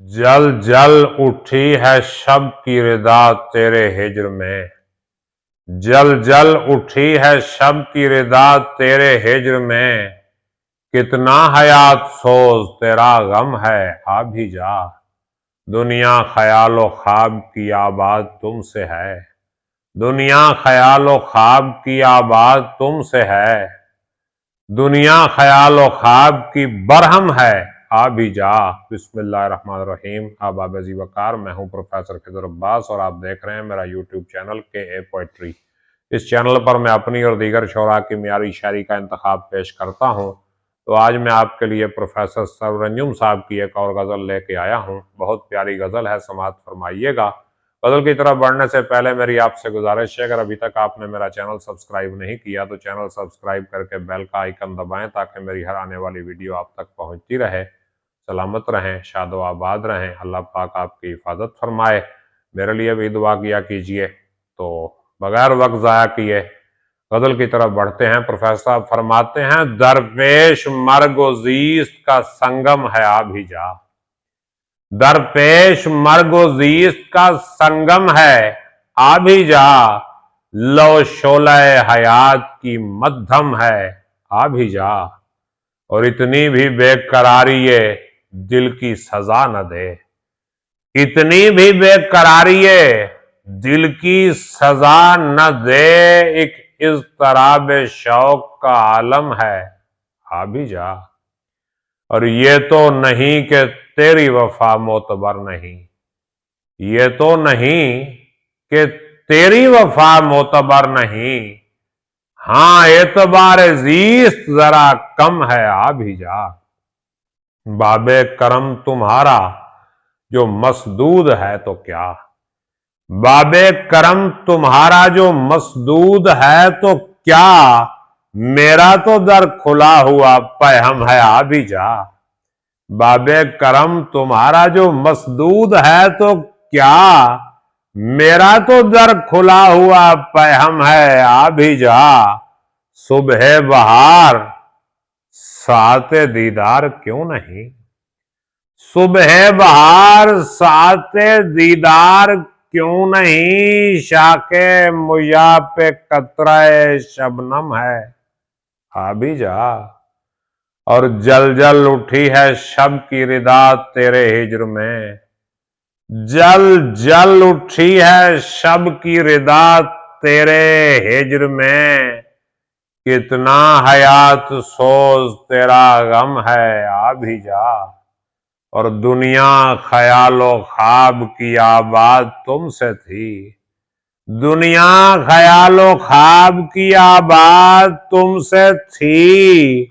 जल जल उठी है शब की रिदा तेरे हिज्र में। जल जल उठी है शब की रिदा तेरे हिज्र में। कितना हयात सोज तेरा गम है आ भी जा। दुनिया ख्यालो ख्वाब की आबाद तुमसे है। दुनिया ख्यालो ख्वाब की आबाद तुमसे है। दुनिया ख्यालो ख्वाब की बरहम है आ भी जा। बिस्मिल्लाहिर्रहमानिर्रहीम। आबाब अज़ी वकार, मैं हूं प्रोफेसर खिज़र अब्बास और आप देख रहे हैं मेरा यूट्यूब चैनल के पोएट्री। इस चैनल पर मैं अपनी और दीगर शोरा की मियारी शायरी का इंतखाब पेश करता हूं। तो आज मैं आपके लिए प्रोफेसर सरवर अंजुम साहब की एक और गज़ल लेके आया हूं। बहुत प्यारी गज़ल है, समाअत फरमाइएगा। गज़ल की तरफ बढ़ने से पहले मेरी आपसे गुजारिश है, अगर अभी तक आपने मेरा चैनल सब्सक्राइब नहीं किया तो चैनल सब्सक्राइब करके बेल का आइकन दबाएं ताकि मेरी हर आने वाली वीडियो आप तक पहुंचती रहे। सलामत रहें, शादो आबाद रहें, अल्लाह पाक आपकी हिफाजत फरमाए। मेरे लिए भी दुआ किया कीजिए। तो बगैर वक्त ज़ाया किए गज़ल की तरफ बढ़ते हैं। प्रोफेसर साहब फरमाते हैं, दरपेश मर्ग व ज़ीस्त का संगम है आ भी जा। दरपेश मर्ग व ज़ीस्त का संगम है आ भी जा। लो शोला हयात की मध्यम है आ भी जा। और इतनी भी बेकरारी ये दिल की सजा न दे। इतनी भी बेकरारी ये दिल की सजा न दे। एक इज़्तिराब शौक का आलम है आ भी जा। और ये तो नहीं कि तेरी वफा मोतबर नहीं। ये तो नहीं कि तेरी वफा मोतबर नहीं। हाँ, एतबार ज़ीस्त जरा कम है आ भी जा। बाबे करम तुम्हारा जो मसदूद है तो क्या। बाबे करम तुम्हारा जो मसदूद है तो क्या। मेरा तो दर खुला हुआ पैहम है आ भी जा। बाबे करम तुम्हारा जो मसदूद है तो क्या। मेरा तो दर खुला हुआ पैहम है आ भी जा। सुबह बहार साते दीदार क्यों नहीं। सुबह बहार साते दीदार क्यों नहीं। शाके मुया पे कतराए शबनम है आ भी जा। और जल जल उठी है शब की रिदा तेरे हिज्र में। जल जल उठी है शब की रिदा तेरे हिज्र में। कितना हयात सोज तेरा गम है आ भी जा। और दुनिया ख्यालो ख्वाब की आबाद तुमसे थी। दुनिया ख्यालो ख्वाब की आबाद तुमसे थी।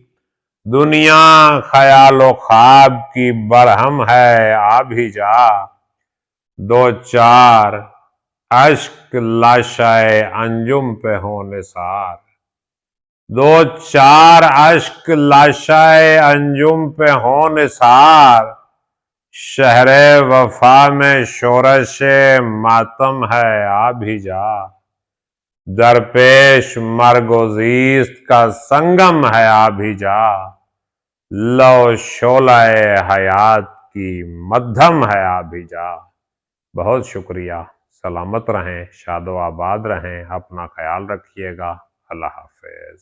दुनिया ख्यालो ख्वाब की बरहम है आ भी जा। दो चार अश्क लाशाए अंजुम पे हो निसार। दो चार अश्क लाशाए अंजुम पे हो निसार। शहरे वफा में शोरश मातम है आ भी जा। दरपेश मर्ग व ज़ीस्त का संगम है आ भी जा। लो शोला हयात की मध्यम है आ भी जा। बहुत शुक्रिया। सलामत रहें, शादो आबाद रहें, अपना ख्याल रखिएगा। अल्लाह हाफ़िज़।